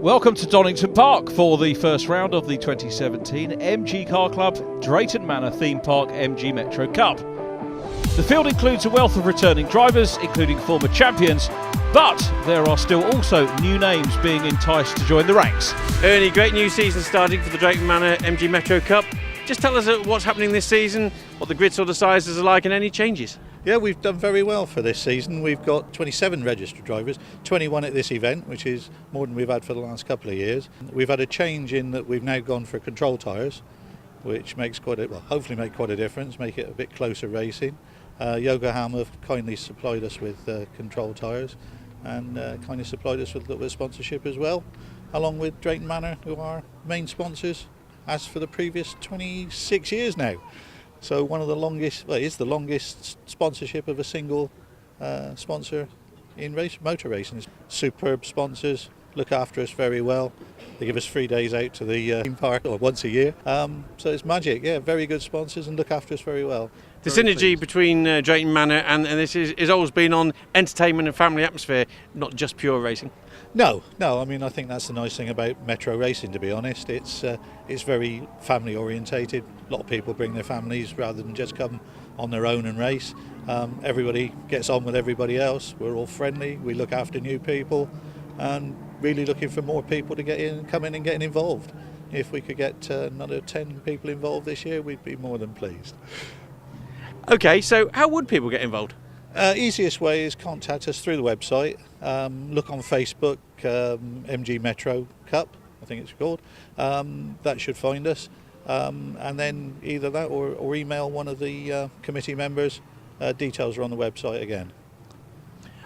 Welcome to Donington Park for the first round of the 2017 MG Car Club Drayton Manor Theme Park MG Metro Cup. The field includes a wealth of returning drivers, including former champions, but there are still also new names being enticed to join the ranks. Ernie, great new season starting for the Drayton Manor MG Metro Cup. Just tell us what's happening this season, what the grid sort of sizes are like and any changes. Yeah, we've done very well for this season. We've got 27 registered drivers, 21 at this event, which is more than we've had for the last couple of years. We've had a change in that we've now gone for control tyres, which makes hopefully make quite a difference, make it a bit closer racing. Yokohama have kindly supplied us with control tyres and kindly supplied us with a little bit of sponsorship as well, along with Drayton Manor, who are main sponsors as for the previous 26 years now. So one of the longest, it's the longest sponsorship of a single sponsor in motor racing. Superb sponsors, look after us very well. They give us 3 days out to the theme park once a year. So it's magic, yeah, very good sponsors and look after us very well. The synergy between Drayton Manor and this is always been on entertainment and family atmosphere, not just pure racing. No, I mean I think that's the nice thing about metro racing, to be honest. It's very family orientated. A lot of people bring their families rather than just come on their own and race. Everybody gets on with everybody else. We're all friendly, we look after new people and really looking for more people to come in and get involved. If we could get another 10 people involved this year, we'd be more than pleased. Okay, so how would people get involved? Easiest way is contact us through the website. Look on Facebook, MG Metro Cup, I think it's called. That should find us. And then either that or email one of the committee members. Details are on the website again.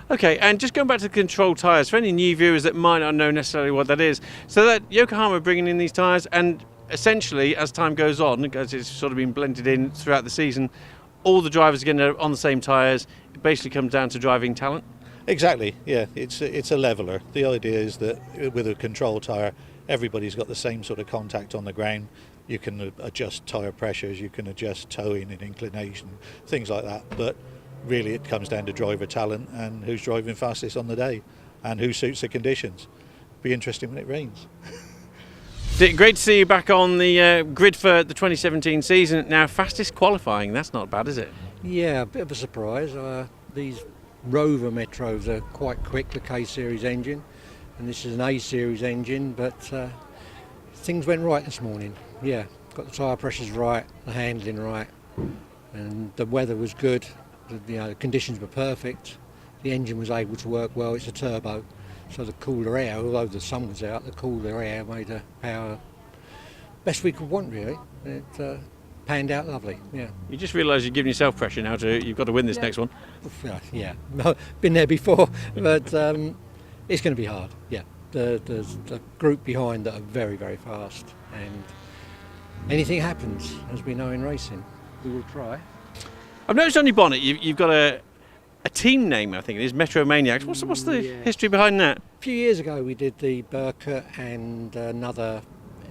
Okay, and just going back to the control tyres, for any new viewers that might not know necessarily what that is, so that Yokohama are bringing in these tyres and essentially as time goes on, as it's sort of been blended in throughout the season, all the drivers are getting on the same tyres. It basically comes down to driving talent. Exactly, yeah, it's a leveller. The idea is that with a control tyre, everybody's got the same sort of contact on the ground. You can adjust tyre pressures, you can adjust towing and inclination, things like that. But really it comes down to driver talent and who's driving fastest on the day and who suits the conditions. Be interesting when it rains. Great to see you back on the grid for the 2017 season. Now, fastest qualifying, that's not bad, is it? Yeah, a bit of a surprise. These Rover Metros are quite quick, the K-Series engine, and this is an A-Series engine, but things went right this morning. Yeah, got the tyre pressures right, the handling right, and the weather was good. The conditions were perfect. The engine was able to work well. It's a turbo. So the cooler air, although the sun was out, the cooler air made the power best we could want, really. It panned out lovely, yeah. You just realise you're giving yourself pressure now you've got to win this next one. Yeah, been there before, but it's going to be hard, yeah. There's a group behind that are very, very fast, and anything happens, as we know in racing. We will try. I've noticed on your bonnet you've got a team name, I think it is, Metro Maniacs. What's the history behind that? A few years ago we did the Burkett and another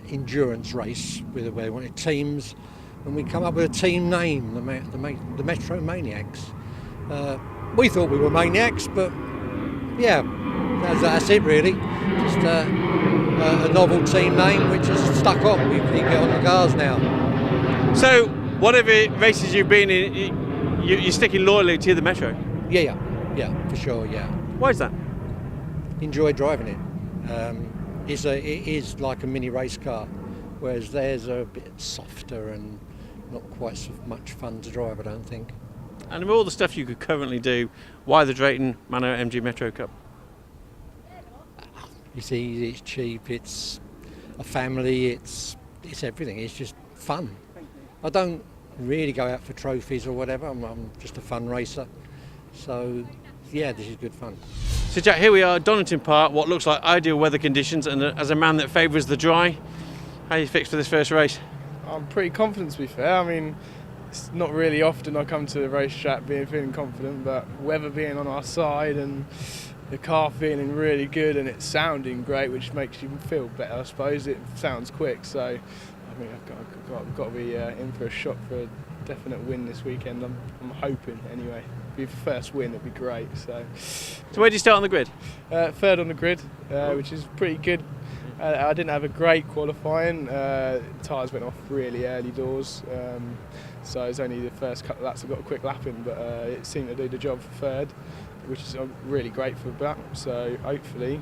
endurance race where we wanted teams, and we come up with a team name, the Metro Maniacs. We thought we were maniacs, but yeah, that's it really. Just a novel team name which has stuck on. We keep it on the cars now. So whatever races you've been in, you're sticking loyally to the Metro? Yeah, for sure, yeah. Why is that? Enjoy driving it. It is like a mini race car, whereas theirs are a bit softer and not quite so much fun to drive, I don't think. And with all the stuff you could currently do, why the Drayton Manor MG Metro Cup? It's easy, it's cheap, it's a family, it's everything. It's just fun. I don't really go out for trophies or whatever. I'm just a fun racer. So, yeah, this is good fun. So, Jack, here we are, Donington Park, what looks like ideal weather conditions, and as a man that favours the dry, how are you fixed for this first race? I'm pretty confident, to be fair. I mean, it's not really often I come to the racetrack feeling confident, but weather being on our side and the car feeling really good and it's sounding great, which makes you feel better, I suppose. It sounds quick, so I mean, I've got to be in for a shot for definite win this weekend. I'm hoping anyway. Be the first win, it'd be great. So where do you start on the grid? Third on the grid, which is pretty good. I didn't have a great qualifying. Tyres went off really early doors, so it's only the first couple of laps I got a quick lap in, but it seemed to do the job for third, which is I'm really grateful about. So hopefully,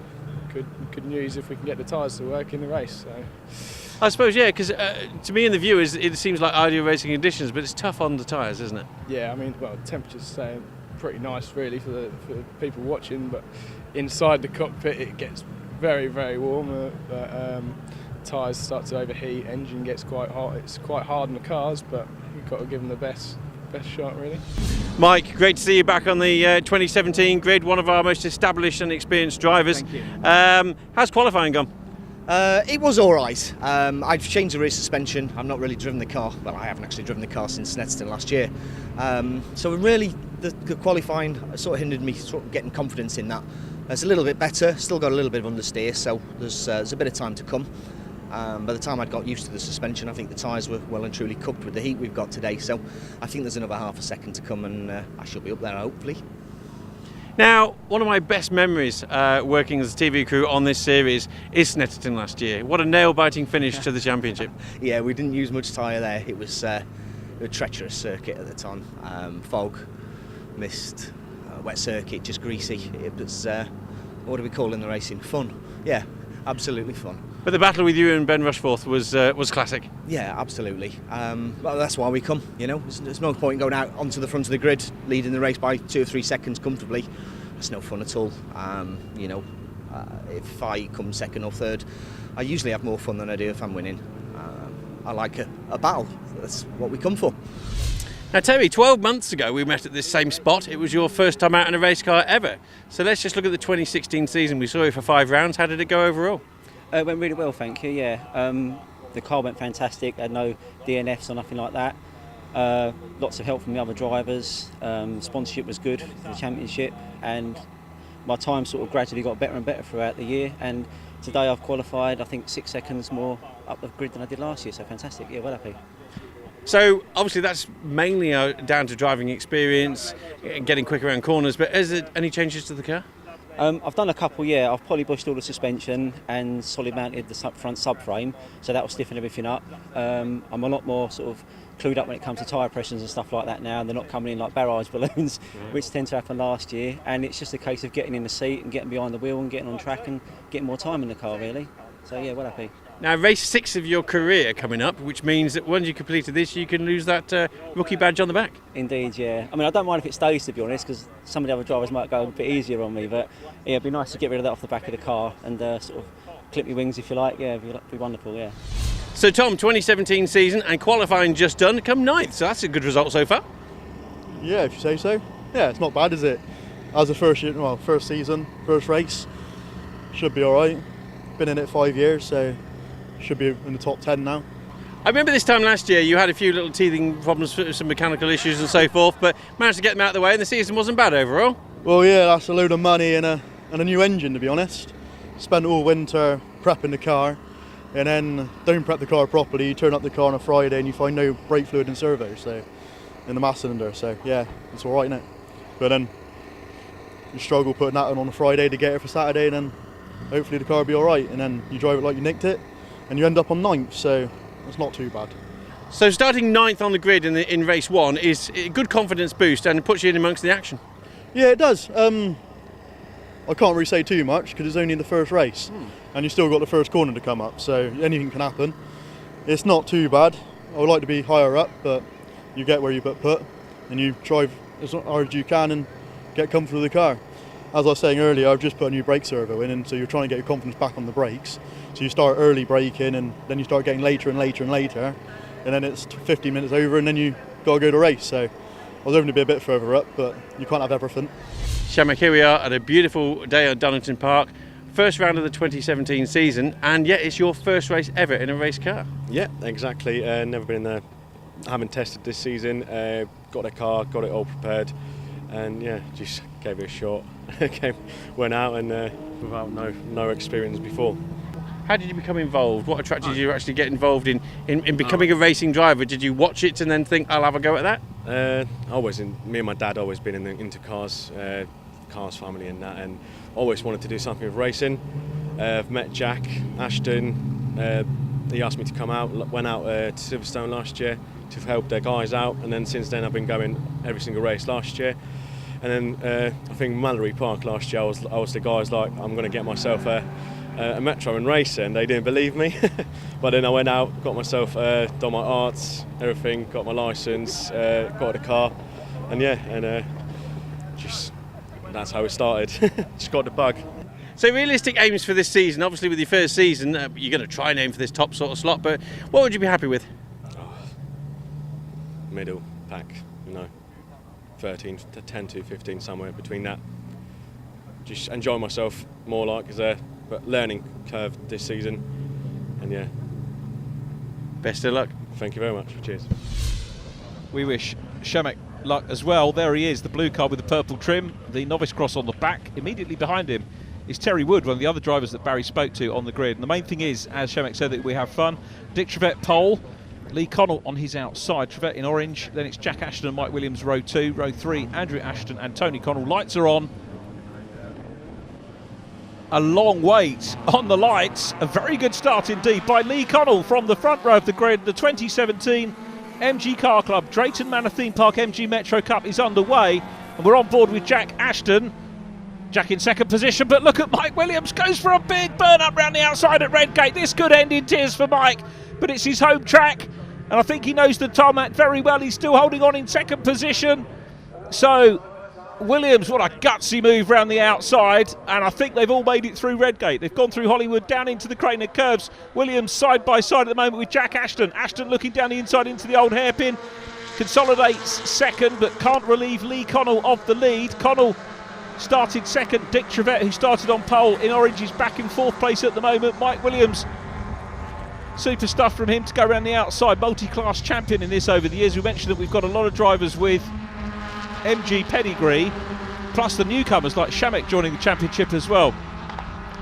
good news if we can get the tyres to work in the race. So. I suppose, yeah, because to me and the viewers, it seems like ideal racing conditions, but it's tough on the tyres, isn't it? Yeah, I mean, well, temperature's staying pretty nice really for the people watching, but inside the cockpit it gets very, very warm. Tyres start to overheat, engine gets quite hot. It's quite hard on the cars, but you've got to give them the best shot, really. Mike, great to see you back on the 2017 grid, one of our most established and experienced drivers. Thank you. How's qualifying gone? It was all right. I've changed the rear suspension. I've not really driven the car. Well, I haven't actually driven the car since Snetterton last year. So really, the qualifying sort of hindered me sort of getting confidence in that. It's a little bit better. Still got a little bit of understeer, so there's a bit of time to come. By the time I'd got used to the suspension, I think the tyres were well and truly cooked with the heat we've got today. So I think there's another half a second to come, and I should be up there hopefully. Now, one of my best memories working as a TV crew on this series is Snetterton last year. What a nail-biting finish to the championship. Yeah, we didn't use much tyre there. It was a treacherous circuit at the time. Fog, mist, wet circuit, just greasy. It was, what do we call in the racing? Fun. Yeah, absolutely fun. But the battle with you and Ben Rushforth was classic. Yeah, absolutely. Well, that's why we come, you know. There's no point in going out onto the front of the grid, leading the race by 2 or 3 seconds comfortably. It's no fun at all. You know, if I come second or third, I usually have more fun than I do if I'm winning. I like a battle. That's what we come for. Now, Terry, 12 months ago we met at this same spot. It was your first time out in a race car ever. So let's just look at the 2016 season. We saw you for 5 rounds. How did it go overall? It went really well, thank you, yeah. The car went fantastic, had no DNFs or nothing like that. Lots of help from the other drivers. Sponsorship was good for the championship, and my time sort of gradually got better and better throughout the year, and today I've qualified, I think 6 seconds more up the grid than I did last year, so fantastic, yeah, well happy. So obviously that's mainly down to driving experience, getting quick around corners, but is there any changes to the car? I've done a couple, yeah. I've polybushed all the suspension and solid mounted the front subframe, so that will stiffen everything up. I'm a lot more sort of clued up when it comes to tyre pressures and stuff like that now. They're not coming in like barrage balloons, which tend to happen last year, and it's just a case of getting in the seat and getting behind the wheel and getting on track and getting more time in the car, really. So yeah, well happy. Now, race 6 of your career coming up, which means that once you completed this, you can lose that rookie badge on the back. Indeed, yeah. I mean, I don't mind if it stays, to be honest, because some of the other drivers might go a bit easier on me, but yeah, it'd be nice to get rid of that off the back of the car and sort of clip your wings, if you like. Yeah, it'd be wonderful, yeah. So, Tom, 2017 season and qualifying just done, come 9th, so that's a good result so far. Yeah, if you say so. Yeah, it's not bad, is it? As a first season, first race, should be all right. Been in it 5 years, so should be in the top 10 now. I remember this time last year you had a few little teething problems, some mechanical issues and so forth, but managed to get them out of the way and the season wasn't bad overall. Well, yeah, that's a load of money and a new engine, to be honest. Spent all winter prepping the car, and then don't prep the car properly. You turn up the car on a Friday and you find no brake fluid and servo, so in the mass cylinder. So yeah, it's all right, isn't it? But then you struggle putting that on a Friday to get it for Saturday, and then hopefully the car will be all right. And then you drive it like you nicked it, and you end up on 9th, so it's not too bad. So starting 9th on the grid in race 1 is a good confidence boost and puts you in amongst the action. Yeah, it does. I can't really say too much because it's only the first race, and you've still got the first corner to come up, so anything can happen. It's not too bad. I would like to be higher up, but you get where you put, and you drive as hard as you can and get comfortable with the car. As I was saying earlier, I've just put a new brake servo in, and so you're trying to get your confidence back on the brakes. So you start early braking, and then you start getting later and later and later, and then it's 15 minutes over, and then you got to go to race. So I was hoping to be a bit further up, but you can't have everything. Shamak, here we are at a beautiful day at Donington Park. First round of the 2017 season, and yet it's your first race ever in a race car. Yeah, exactly. Never been in there. Haven't tested this season. Got a car, got it all prepared, and yeah, just gave it a shot. Went out and without no experience before. How did you become involved? What attracted you to actually get involved in becoming a racing driver? Did you watch it and then think, I'll have a go at that? Me and my dad always been into cars family and that, and always wanted to do something with racing. I've met Jack Ashton. He asked me to come out, went out to Silverstone last year to help their guys out, and then since then I've been going every single race last year. And then I think Mallory Park last year, I was the guys like, I'm going to get myself a Metro and race, and they didn't believe me. But then I went out, got myself, done my arts, everything, got my licence, got a car, and just that's how it started. Just got the bug. So realistic aims for this season, obviously with your first season, you're going to try and aim for this top sort of slot, but what would you be happy with? Middle pack, 13 to 10 to 15, somewhere between that. Just enjoy myself more, like as a learning curve this season, and best of luck. Thank you very much. Cheers. We wish Shemek luck as well. There he is, the blue car with the purple trim, the novice cross on the back. Immediately behind him is Terry Wood, one of the other drivers that Barry spoke to on the grid. And the main thing is, as Shemek said, that we have fun. Dick Trevette pole, Lee Connell on his outside, Trevette in orange, then it's Jack Ashton and Mike Williams row 2, row 3 Andrew Ashton and Tony Connell. Lights are on. A long wait on the lights. A very good start indeed by Lee Connell from the front row of the grid. The 2017 MG Car Club Drayton Manor Theme Park MG Metro Cup is underway, and we're on board with Jack Ashton. Jack in second position, but look at Mike Williams, goes for a big burn up round the outside at Redgate. This could end in tears for Mike, but it's his home track, and I think he knows the tarmac very well. He's still holding on in second position. So Williams, what a gutsy move round the outside, and I think they've all made it through Redgate. They've gone through Hollywood, down into the Craner curves. Williams side by side at the moment with Jack Ashton. Ashton looking down the inside into the old hairpin. Consolidates second, but can't relieve Lee Connell of the lead. Connell started second. Dick Trevette, who started on pole in orange, is back in fourth place at the moment. Mike Williams, super stuff from him to go around the outside. Multi-class champion in this over the years. We mentioned that we've got a lot of drivers with MG pedigree, plus the newcomers like Shemek joining the championship as well.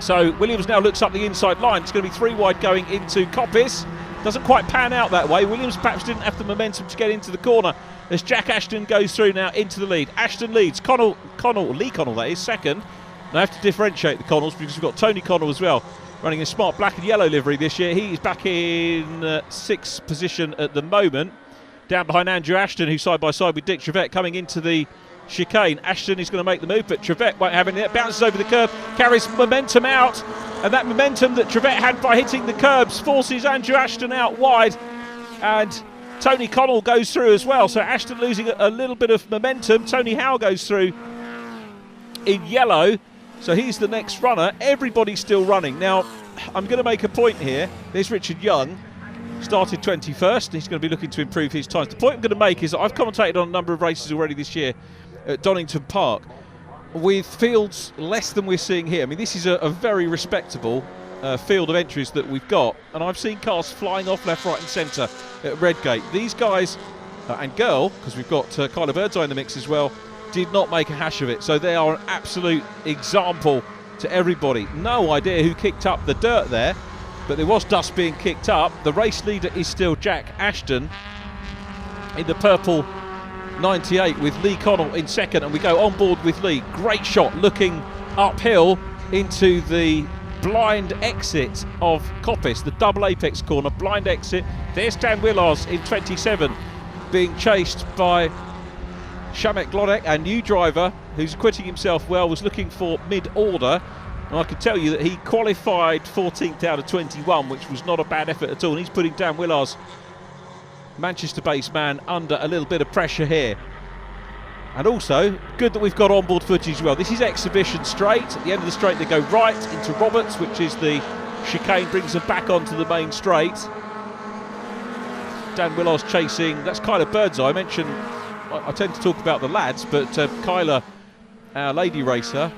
So Williams now looks up the inside line. It's going to be 3 wide going into Coppice. Doesn't quite pan out that way. Williams perhaps didn't have the momentum to get into the corner as Jack Ashton goes through now into the lead. Ashton leads. Lee Connell that is, second. Now I have to differentiate the Connells because we've got Tony Connell as well, running a smart black and yellow livery this year. He is back in sixth position at the moment, down behind Andrew Ashton, who's side by side with Dick Trevette coming into the chicane. Ashton is going to make the move, but Trevette won't have any. It bounces over the curb, carries momentum out, and that momentum that Trevette had by hitting the curbs forces Andrew Ashton out wide, and Tony Connell goes through as well. So Ashton losing a little bit of momentum. Tony Howe goes through in yellow, so he's the next runner. Everybody's still running. Now, I'm going to make a point here. There's Richard Young, started 21st. He's going to be looking to improve his times. The point I'm going to make is that I've commentated on a number of races already this year at Donington Park with fields less than we're seeing here. I mean, this is a very respectable field of entries that we've got, and I've seen cars flying off left, right and centre at Redgate. These guys and girl, because we've got Kyla Birdseye in the mix as well, did not make a hash of it. So they are an absolute example to everybody. No idea who kicked up the dirt there, but there was dust being kicked up. The race leader is still Jack Ashton in the purple 98 with Lee Connell in second, and we go on board with Lee. Great shot looking uphill into the blind exit of Coppice, the double apex corner, blind exit. There's Dan Willars in 27 being chased by Shemek Glodek, a new driver who's acquitting himself well, was looking for mid-order, and I can tell you that he qualified 14th out of 21, which was not a bad effort at all, and he's putting Dan Willars, Manchester-based man, under a little bit of pressure here. And also, good that we've got onboard footage as well. This is exhibition straight. At the end of the straight, they go right into Roberts, which is the chicane, brings them back onto the main straight. Dan Willars chasing, that's Kyla Birdseye. I mentioned, I tend to talk about the lads, but Kyla, our lady racer,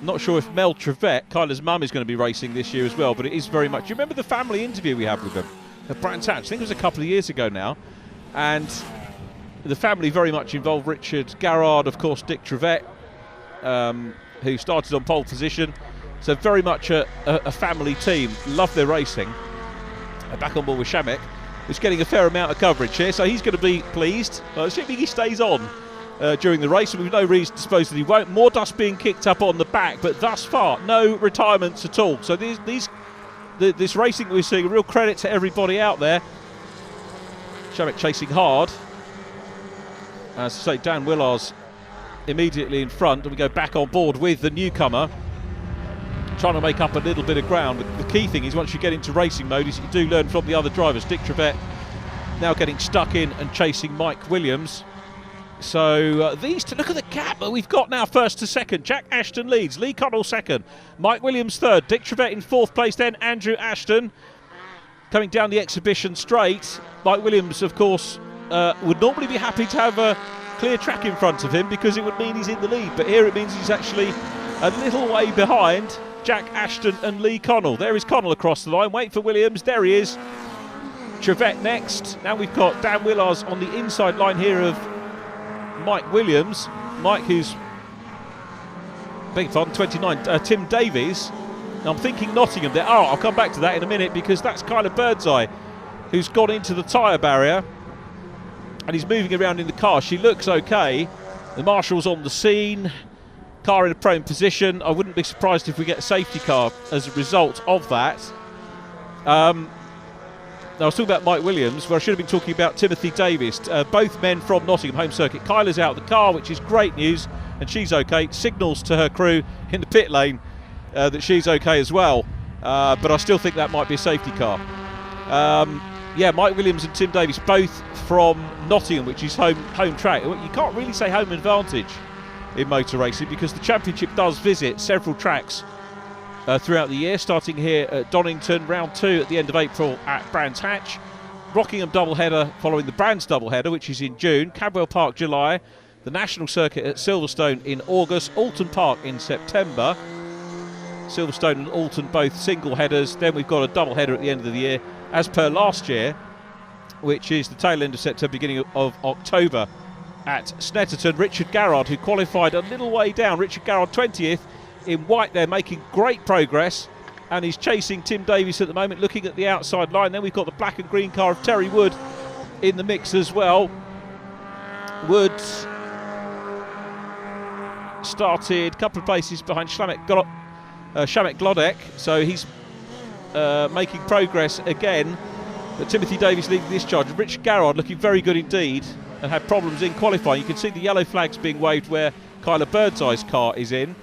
not sure if Mel Trevette, Kyla's mum, is going to be racing this year as well, but it is very much, you remember the family interview we had with them at Brands Hatch? I think it was a couple of years ago now, and the family very much involved. Richard Garrard, of course, Dick Trevette, who started on pole position, So very much a family team. Love their racing. Back on board with Shamek, who's getting a fair amount of coverage here, so he's going to be pleased. Assuming he stays on during the race, and we've no reason to suppose that he won't. More dust being kicked up on the back, but thus far, no retirements at all. So this racing we're seeing, a real credit to everybody out there. Shamek chasing hard. As I say, Dan Willar's immediately in front, and we go back on board with the newcomer, trying to make up a little bit of ground. The key thing is once you get into racing mode is you do learn from the other drivers. Dick Trevette now getting stuck in and chasing Mike Williams. So these two, look at the gap that we've got now, first to second. Jack Ashton leads, Lee Connell second, Mike Williams third, Dick Trevette in fourth place, then Andrew Ashton coming down the exhibition straight. Mike Williams, of course, would normally be happy to have a clear track in front of him because it would mean he's in the lead, but here it means he's actually a little way behind Jack Ashton and Lee Connell. There is Connell across the line. Wait for Williams. There he is. Trevette next. Now we've got Dan Willars on the inside line here of Mike Williams. Mike, who's, beg your pardon, 29. Tim Davies. Now I'm thinking Nottingham there. Oh, I'll come back to that in a minute because that's Kyla Birdseye who's gone into the tyre barrier and he's moving around in the car. She looks okay. The marshal's on the scene. Car in a prone position. I wouldn't be surprised if we get a safety car as a result of that. Now I was talking about Mike Williams, where I should have been talking about Timothy Davis. Both men from Nottingham home circuit. Kyla's out of the car, which is great news, and she's okay. Signals to her crew in the pit lane that she's okay as well. But I still think that might be a safety car. Yeah, Mike Williams and Tim Davis, both from Nottingham, which is home track. You can't really say home advantage in motor racing because the championship does visit several tracks throughout the year, starting here at Donington, round 2 at the end of April at Brands Hatch, Rockingham doubleheader following the Brands doubleheader, which is in June, Cadwell Park July, the National Circuit at Silverstone in August, Alton Park in September. Silverstone and Alton both single headers. Then we've got a double header at the end of the year, as per last year, which is the tail end of September, beginning of October at Snetterton. Richard Garrard, who qualified a little way down. Richard Garrard 20th in white there, making great progress, and he's chasing Tim Davies at the moment, looking at the outside line. Then we've got the black and green car of Terry Wood in the mix as well. Wood started a couple of places behind Shamek Glodek, so he's making progress again. But Timothy Davies leading this charge. Richard Garrard looking very good indeed and had problems in qualifying. You can see the yellow flags being waved where Kyla Birdseye's car is in,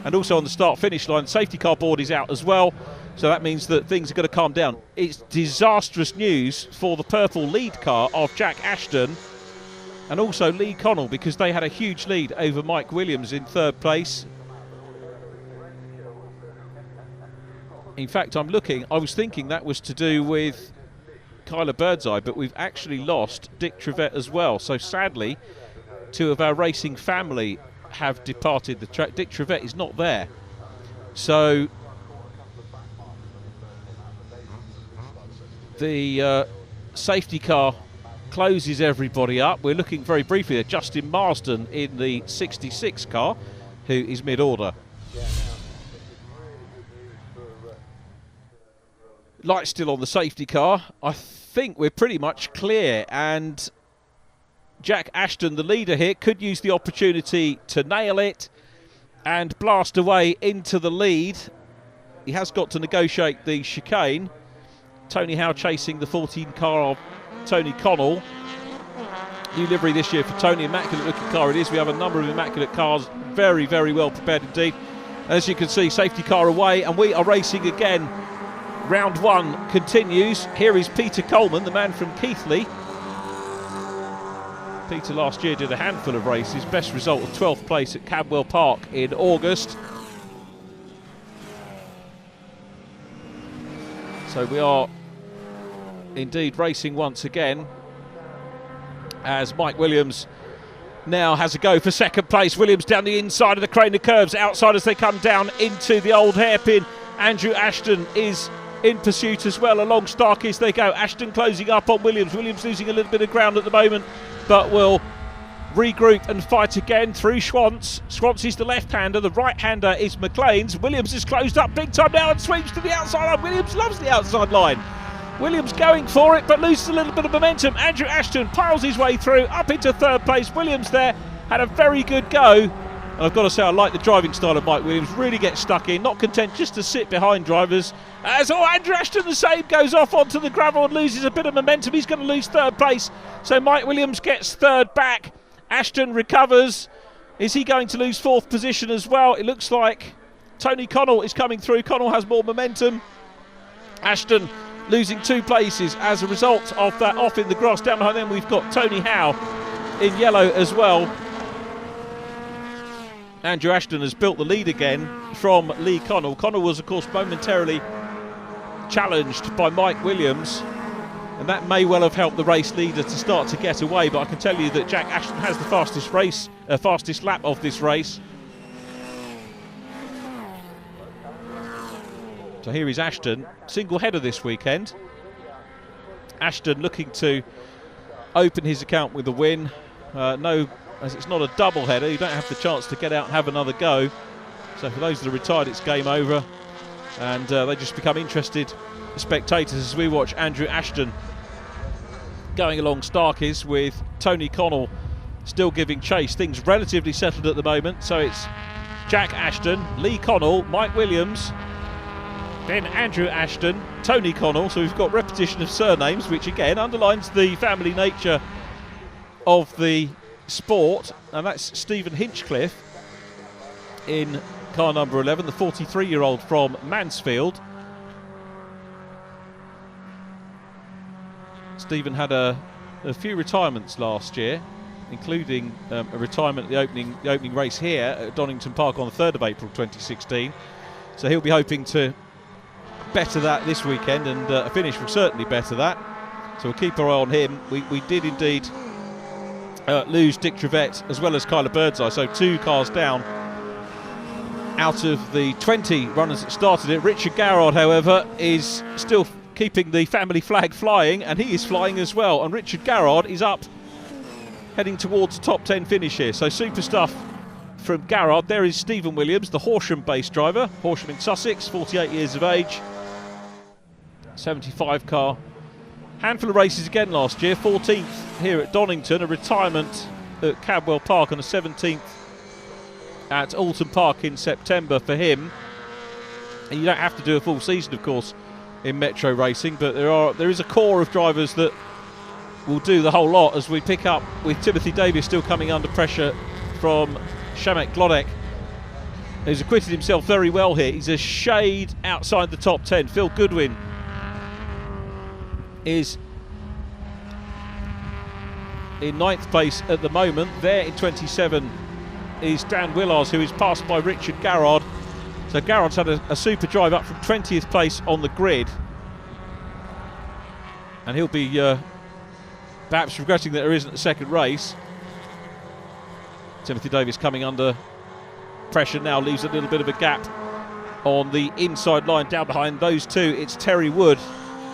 and also on the start-finish line. Safety car board is out as well, so that means that things are going to calm down. It's disastrous news for the purple lead car of Jack Ashton and also Lee Connell, because they had a huge lead over Mike Williams in third place. In fact, I was thinking that was to do with Kyla Birdseye, but we've actually lost Dick Trevette as well. So sadly, two of our racing family have departed the track. Dick Trevette is not there. So the safety car closes everybody up. We're looking very briefly at Justin Marsden in the 66 car, who is mid-order. Lights still on the safety car. I think we're pretty much clear, and Jack Ashton, the leader here, could use the opportunity to nail it and blast away into the lead. He has got to negotiate the chicane. Tony Howe chasing the 14 car of Tony Connell. New livery this year for Tony, immaculate looking car it is. We have a number of immaculate cars, very, very well prepared indeed. As you can see, safety car away, and we are racing again. Round 1 continues. Here is Peter Coleman, the man from Keighley. Peter last year did a handful of races, best result of 12th place at Cadwell Park in August. So we are indeed racing once again, as Mike Williams now has a go for second place. Williams down the inside of the crane of curves, outside as they come down into the old hairpin. Andrew Ashton is in pursuit as well. Along Starkey as they go. Ashton closing up on Williams. Williams losing a little bit of ground at the moment, but will regroup and fight again through Schwantz. Schwantz is the left-hander, the right-hander is McLean's. Williams has closed up big time now and sweeps to the outside line. Williams loves the outside line. Williams going for it but loses a little bit of momentum. Andrew Ashton piles his way through up into third place. Williams there had a very good go. And I've got to say, I like the driving style of Mike Williams. Really gets stuck in, not content just to sit behind drivers. As Andrew Ashton the same goes off onto the gravel and loses a bit of momentum. He's going to lose third place. So Mike Williams gets third back. Ashton recovers. Is he going to lose fourth position as well? It looks like Tony Connell is coming through. Connell has more momentum. Ashton losing 2 places as a result of that off in the grass. Down behind them we've got Tony Howe in yellow as well. Andrew Ashton has built the lead again from Lee Connell. Connell was of course momentarily challenged by Mike Williams, and that may well have helped the race leader to start to get away, but I can tell you that Jack Ashton has the fastest lap of this race. So here is Ashton, single header this weekend. Ashton looking to open his account with a win. No, as it's not a double header, you don't have the chance to get out and have another go. So for those that are retired, it's game over, and they just become interested spectators as we watch Andrew Ashton going along Starkey's with Tony Connell still giving chase. Things relatively settled at the moment, so it's Jack Ashton, Lee Connell, Mike Williams, then Andrew Ashton, Tony Connell. So we've got repetition of surnames, which again underlines the family nature of the sport. And that's Stephen Hinchcliffe in car number 11, the 43-year-old from Mansfield. Stephen had a few retirements last year, including a retirement at the opening race here at Donington Park on the 3rd of April 2016. So he'll be hoping to better that this weekend, and a finish will certainly better that. So we'll keep our eye on him. We did indeed lose Dick Trevette as well as Kyler Birdseye, so 2 cars down out of the 20 runners that started it. Richard Garrard, however, is still keeping the family flag flying, and he is flying as well. And Richard Garrard is up, heading towards the top 10 finish here. So super stuff from Garrard. There is Stephen Williams, the Horsham-based driver. Horsham in Sussex, 48 years of age. 75 car. Handful of races again last year. 14th here at Donington, a retirement at Cadwell Park, and a 17th at Alton Park in September for him. And you don't have to do a full season, of course, in metro racing, but there is a core of drivers that will do the whole lot, as we pick up with Timothy Davis still coming under pressure from Shamek Glodek, who's acquitted himself very well here. He's a shade outside the top 10. Phil Goodwin is in 9th place at the moment. There in 27 is Dan Willars, who is passed by Richard Garrard. So Garrard's had a super drive up from 20th place on the grid, and he'll be perhaps regretting that there isn't a second race. Timothy Davis coming under pressure now, leaves a little bit of a gap on the inside line. Down behind those two, it's Terry Wood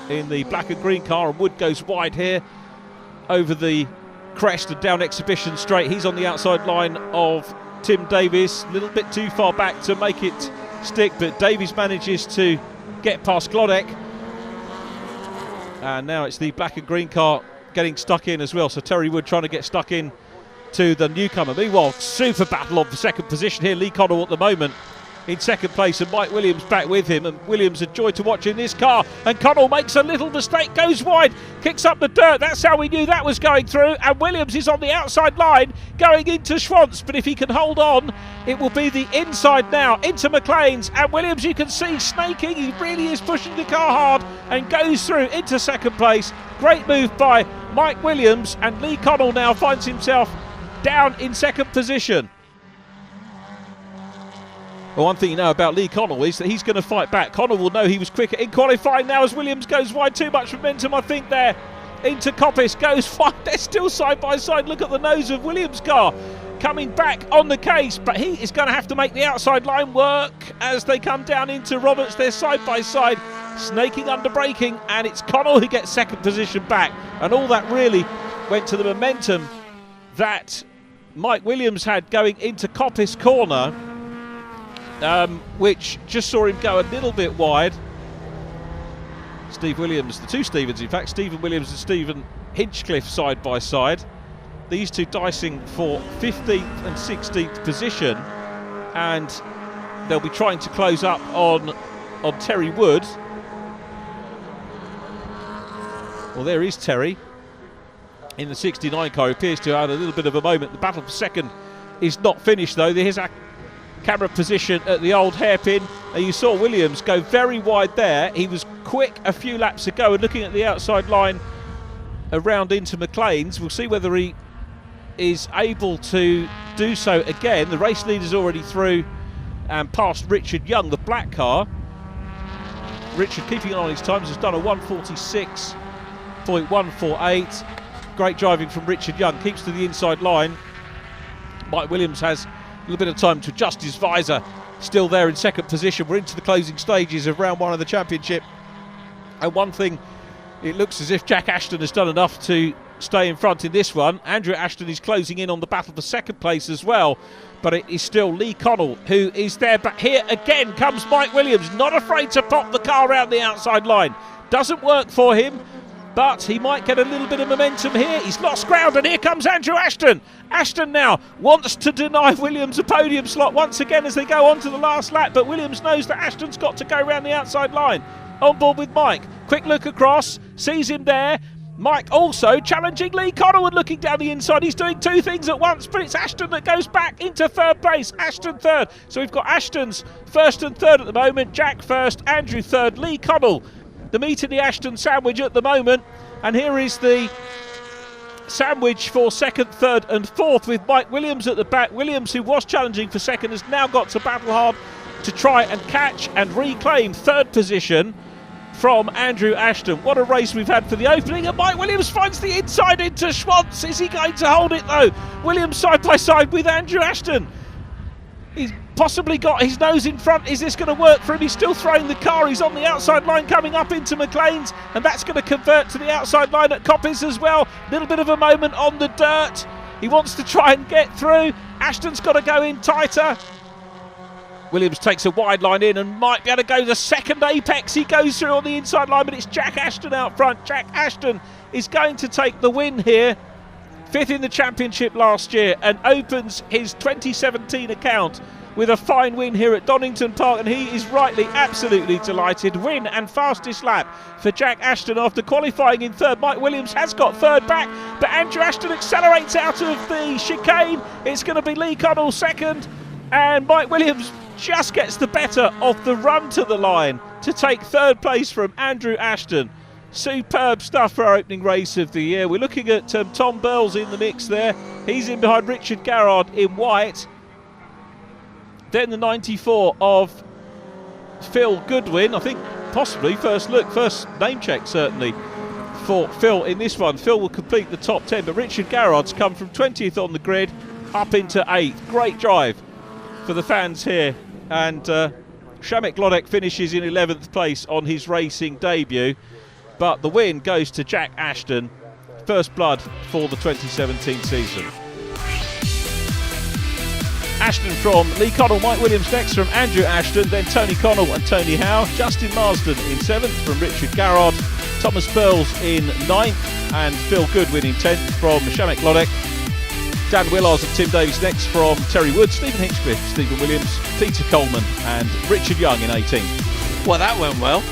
in the black and green car, and Wood goes wide here over the crest and down Exhibition Straight. He's on the outside line of Tim Davies, a little bit too far back to make it stick, but Davies manages to get past Glodek, and now it's the black and green car getting stuck in as well. So Terry Wood trying to get stuck in to the newcomer. Meanwhile, super battle of the second position here. Lee Connell at the moment in second place, and Mike Williams back with him, and Williams a joy to watch in this car, and Connell makes a little mistake, goes wide, kicks up the dirt. That's how we knew that was going through, and Williams is on the outside line going into Schwantz, but if he can hold on, it will be the inside now into McLean's, and Williams, you can see, snaking. He really is pushing the car hard and goes through into second place. Great move by Mike Williams, and Lee Connell now finds himself down in second position. Well, one thing you know about Lee Connell is that he's going to fight back. Connell will know he was quicker in qualifying now as Williams goes wide. Too much momentum, I think, there into Coppice. Goes wide. They're still side by side. Look at the nose of Williams' car coming back on the case, but he is going to have to make the outside line work as they come down into Roberts. They're side by side, snaking under braking, and it's Connell who gets second position back. And all that really went to the momentum that Mike Williams had going into Coppice Corner, which just saw him go a little bit wide. Steve Williams, the two Stevens in fact, Stephen Williams and Stephen Hinchcliffe side by side. These two dicing for 15th and 16th position, and they'll be trying to close up on Terry Wood. Well, there is Terry in the 69 car. He appears to have had a little bit of a moment. The battle for second is not finished though. There's our camera position at the old hairpin, and you saw Williams go very wide there. He was quick a few laps ago, and looking at the outside line around into McLean's. We'll see whether he is able to do so again. The race leader's already through and past Richard Young, the black car. Richard, keeping an eye on his times, has done a 1:46.148. Great driving from Richard Young, keeps to the inside line. Mike Williams has a little bit of time to adjust his visor. Still there in second position. We're into the closing stages of round one of the championship. And one thing, it looks as if Jack Ashton has done enough to stay in front in this one. Andrew Ashton is closing in on the battle for second place as well, but it is still Lee Connell who is there. But here again comes Mike Williams, not afraid to pop the car around the outside line. Doesn't work for him, but he might get a little bit of momentum here. He's lost ground, and here comes Andrew Ashton. Ashton now wants to deny Williams a podium slot once again as they go on to the last lap, but Williams knows that Ashton's got to go around the outside line. On board with Mike. Quick look across, sees him there. Mike also challenging Lee Connell and looking down the inside. He's doing two things at once, but it's Ashton that goes back into third place. Ashton third. So we've got Ashton's first and third at the moment. Jack first, Andrew third, Lee Connell. The meat in the Ashton sandwich at the moment. And here is the sandwich for second, third and fourth with Mike Williams at the back. Williams, who was challenging for second, has now got to battle hard to try and catch and reclaim third position from Andrew Ashton. What a race we've had for the opening, and Mike Williams finds the inside into Schwantz. Is he going to hold it though? Williams side by side with Andrew Ashton. He's possibly got his nose in front. Is this going to work for him? He's still throwing the car. He's on the outside line coming up into McLean's, and that's going to convert to the outside line at Coppice as well. Little bit of a moment on the dirt. He wants to try and get through. Ashton's got to go in tighter. Williams takes a wide line in and might be able to go the second apex. He goes through on the inside line, but it's Jack Ashton out front. Jack Ashton is going to take the win here. Fifth in the championship last year, and opens his 2017 account with a fine win here at Donington Park, and he is rightly absolutely delighted. Win and fastest lap for Jack Ashton after qualifying in third. Mike Williams has got third back, but Andrew Ashton accelerates out of the chicane. It's going to be Lee Connell second, and Mike Williams just gets the better of the run to the line to take third place from Andrew Ashton. Superb stuff for our opening race of the year. We're looking at Tom Burles in the mix there. He's in behind Richard Garrard in white. Then the 94 of Phil Goodwin. I think possibly first look, first name check certainly for Phil in this one. Phil will complete the top 10, but Richard Garrard's come from 20th on the grid up into 8th. Great drive for the fans here. And Shamek Glodek finishes in 11th place on his racing debut. But the win goes to Jack Ashton. First blood for the 2017 season. Ashton from Lee Connell, Mike Williams next from Andrew Ashton, then Tony Connell and Tony Howe. Justin Marsden in 7th from Richard Garrard. Thomas Burles in 9th and Phil Goodwin in 10th from Shamek Glodek. Dan Willars and Tim Davies next from Terry Wood, Stephen Hinchcliffe, Stephen Williams, Peter Coleman and Richard Young in 18th. Well, that went well.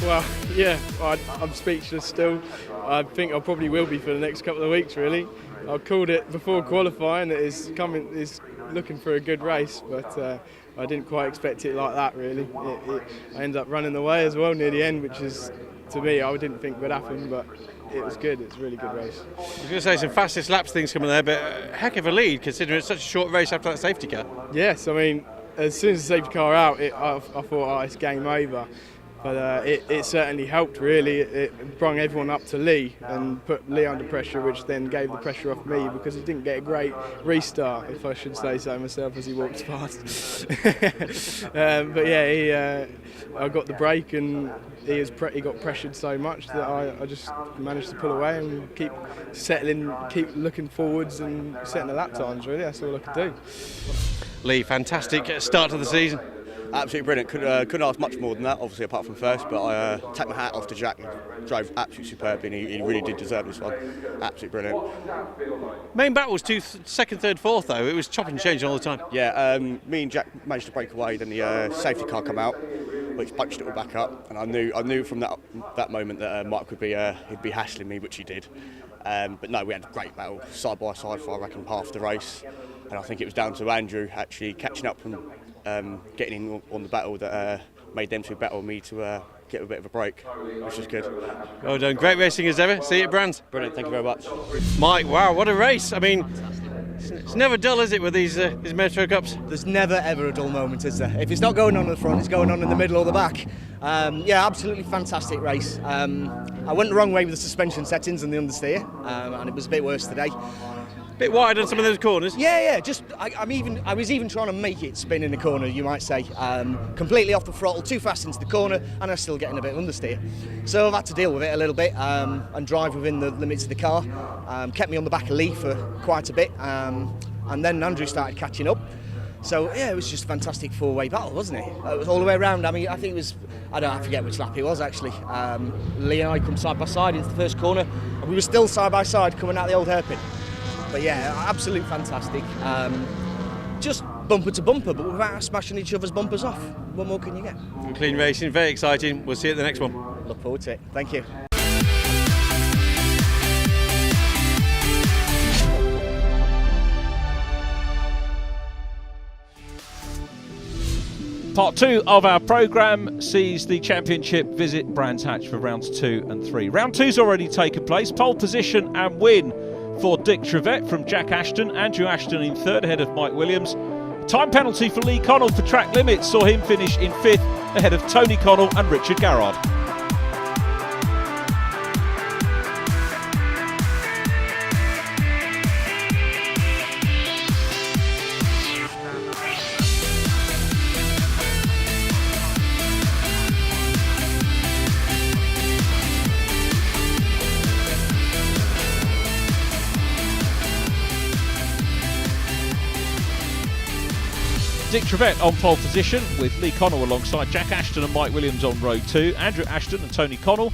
Well, yeah, I'm speechless still. I think I probably will be for the next couple of weeks, really. I called it before qualifying that it's looking for a good race, but I didn't quite expect it like that, really. I ended up running away as well near the end, which is, to me, I didn't think would happen, but it was good. It's a really good race. I was going to say some fastest laps things coming there, but a heck of a lead considering it's such a short race after that safety car. Yes, I mean, as soon as the safety car out, I thought, oh, it's game over. But it certainly helped, really. It brought everyone up to Lee and put Lee under pressure, which then gave the pressure off me because he didn't get a great restart, if I should say so myself, as he walked past. But yeah, I got the break and he got pressured so much that I just managed to pull away and keep settling, keep looking forwards and setting the lap times, really. That's all I could do. Lee, fantastic start to the season. Absolutely brilliant. Couldn't ask much more than that, obviously, apart from first. But I take my hat off to Jack. He drove absolutely superbly, and he really did deserve this one. Absolutely brilliant. Main battle was second, third, fourth, though. It was chopping and changing all the time. Yeah, me and Jack managed to break away. Then the safety car come out, which bunched it all back up. And I knew from that moment that Mike would he'd be hassling me, which he did. But no, we had a great battle, side by side, for I reckon half the race. And I think it was down to Andrew actually catching up and getting in on the battle that made them two battle me to get a bit of a break, which was good. Well done. Great racing as ever. See you at Brands. Brilliant, thank you very much. Mike, wow, what a race. I mean, it's never dull, is it, with these Metro Cups? There's never ever a dull moment, is there? If it's not going on at the front, it's going on in the middle or the back. Yeah, absolutely fantastic race. I went the wrong way with the suspension settings and the understeer, and it was a bit worse today. Bit wide on some of those corners. Yeah. Just I was even trying to make it spin in the corner, you might say. Completely off the throttle, too fast into the corner, and I was still getting a bit of understeer. So I've had to deal with it a little bit and drive within the limits of the car. Kept me on the back of Lee for quite a bit, and then Andrew started catching up. So yeah, it was just a fantastic four-way battle, wasn't it? It was all the way around. I mean, I think it was, I forget which lap it was actually. Lee and I come side by side into the first corner, and we were still side by side coming out the old hairpin. But yeah, absolute fantastic. Just bumper to bumper, but without smashing each other's bumpers off. What more can you get? Clean racing, very exciting. We'll see you at the next one. Look forward to it. Thank you. Part 2 of our programme sees the championship visit Brands Hatch for rounds 2 and 3. Round 2's already taken place. Pole position and win for Dick Trevette from Jack Ashton. Andrew Ashton in third ahead of Mike Williams. Time penalty for Lee Connell for track limits saw him finish in fifth ahead of Tony Connell and Richard Garrard. Dick Trevette on pole position with Lee Connell alongside Jack Ashton and Mike Williams on row 2. Andrew Ashton and Tony Connell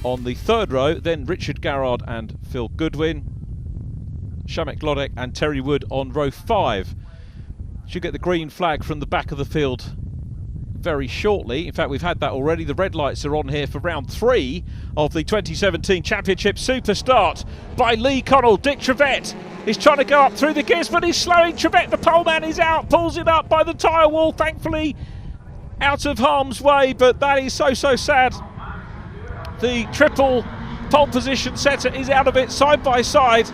on the third row. Then Richard Garrard and Phil Goodwin. Shamek Lodek and Terry Wood on row 5. Should get the green flag from the back of the field very shortly. In fact, we've had that already. The red lights are on here for round 3 of the 2017 Championship. Super start by Lee Connell. Dick Trevette is trying to go up through the gears, but he's slowing. Trevette, the poleman, is out, pulls him up by the tyre wall, thankfully out of harm's way, but that is so sad. The triple pole position setter is out of it, side by side.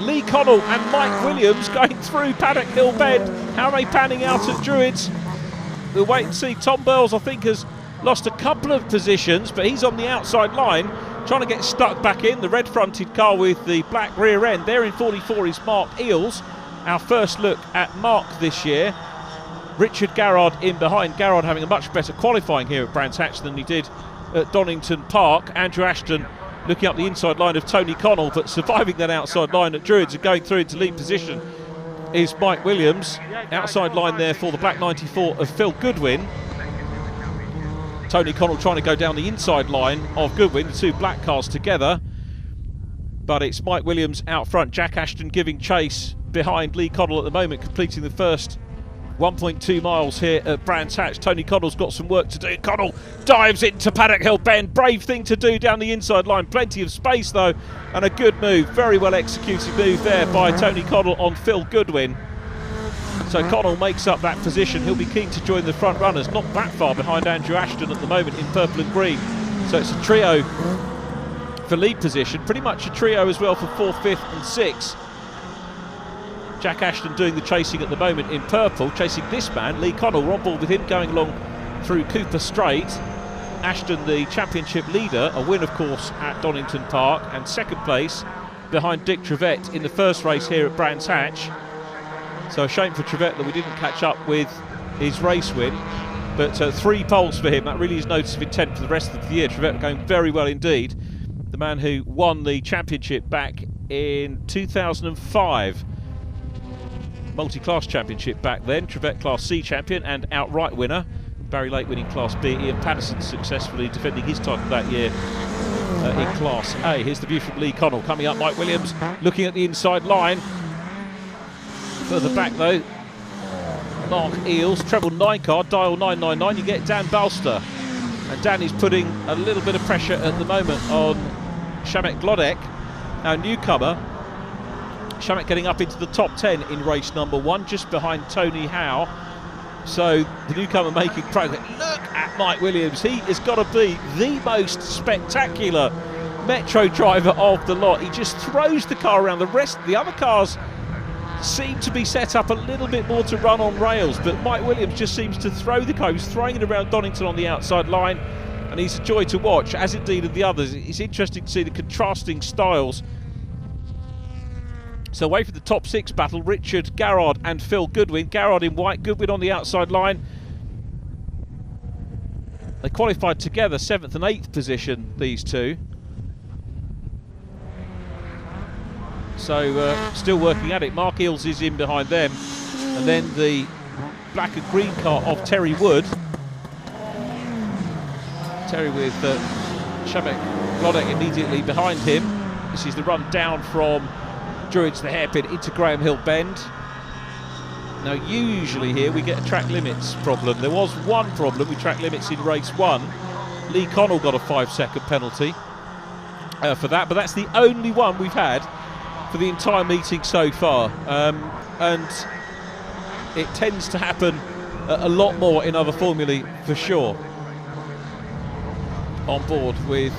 Lee Connell and Mike Williams going through Paddock Hill Bend. How are they panning out at Druids? We'll wait and see. Tom Burles, I think, has lost a couple of positions, but he's on the outside line, trying to get stuck back in. The red-fronted car with the black rear end. There in 44 is Mark Eels. Our first look at Mark this year. Richard Garrard in behind. Garrard having a much better qualifying here at Brands Hatch than he did at Donington Park. Andrew Ashton looking up the inside line of Tony Connell, but surviving that outside line at Druids and going through into lead position is Mike Williams. Outside line there for the black 94 of Phil Goodwin. Tony Connell trying to go down the inside line of Goodwin, the two black cars together. But it's Mike Williams out front. Jack Ashton giving chase behind Lee Connell at the moment, completing the first 1.2 miles here at Brands Hatch. Tony Connell's got some work to do. Connell dives into Paddock Hill Bend. Brave thing to do down the inside line. Plenty of space though, and a good move. Very well executed move there by Tony Connell on Phil Goodwin. So Connell makes up that position. He'll be keen to join the front runners. Not that far behind Andrew Ashton at the moment in purple and green. So it's a trio for lead position. Pretty much a trio as well for 4th, 5th and 6th. Jack Ashton doing the chasing at the moment in purple, chasing this man, Lee Connell. We're on board with him going along through Cooper Straight. Ashton, the championship leader, a win of course at Donington Park, and second place behind Dick Trevette in the first race here at Brands Hatch. So a shame for Trevette that we didn't catch up with his race win, but 3 poles for him. That really is notice of intent for the rest of the year. Trevette going very well indeed. The man who won the championship back in 2005. Multi-class championship back then. Trevette Class C champion and outright winner. Barry Lake winning Class B. Ian Patterson successfully defending his title that year in Class A. Here's the view from Lee Connell. Coming up, Mike Williams looking at the inside line. Further back though, Mark Eales, treble 9 card, dial 999. You get Dan Balster. And Dan is putting a little bit of pressure at the moment on Shamek Glodek, our newcomer. Shamek getting up into the top 10 in race number 1, just behind Tony Howe. So the newcomer making progress. Look at Mike Williams. He has got to be the most spectacular Metro driver of the lot. He just throws the car around. The other cars seem to be set up a little bit more to run on rails, but Mike Williams just seems to throw the car. He's throwing it around Donington on the outside line, and he's a joy to watch, as indeed are the others. It's interesting to see the contrasting styles. So away from the top 6 battle, Richard Garrard and Phil Goodwin. Garrard in white, Goodwin on the outside line. They qualified together, 7th and 8th position, these two. So still working at it. Mark Eales is in behind them. And then the black and green car of Terry Wood. Terry with Shamek Glodek immediately behind him. This is the run down from Druids the hairpin into Graham Hill Bend. Now usually here we get a track limits problem. There was one problem with track limits in race 1. Lee Connell got a 5-second penalty for that, but that's the only one we've had for the entire meeting so far, and it tends to happen a lot more in other formulae for sure. On board with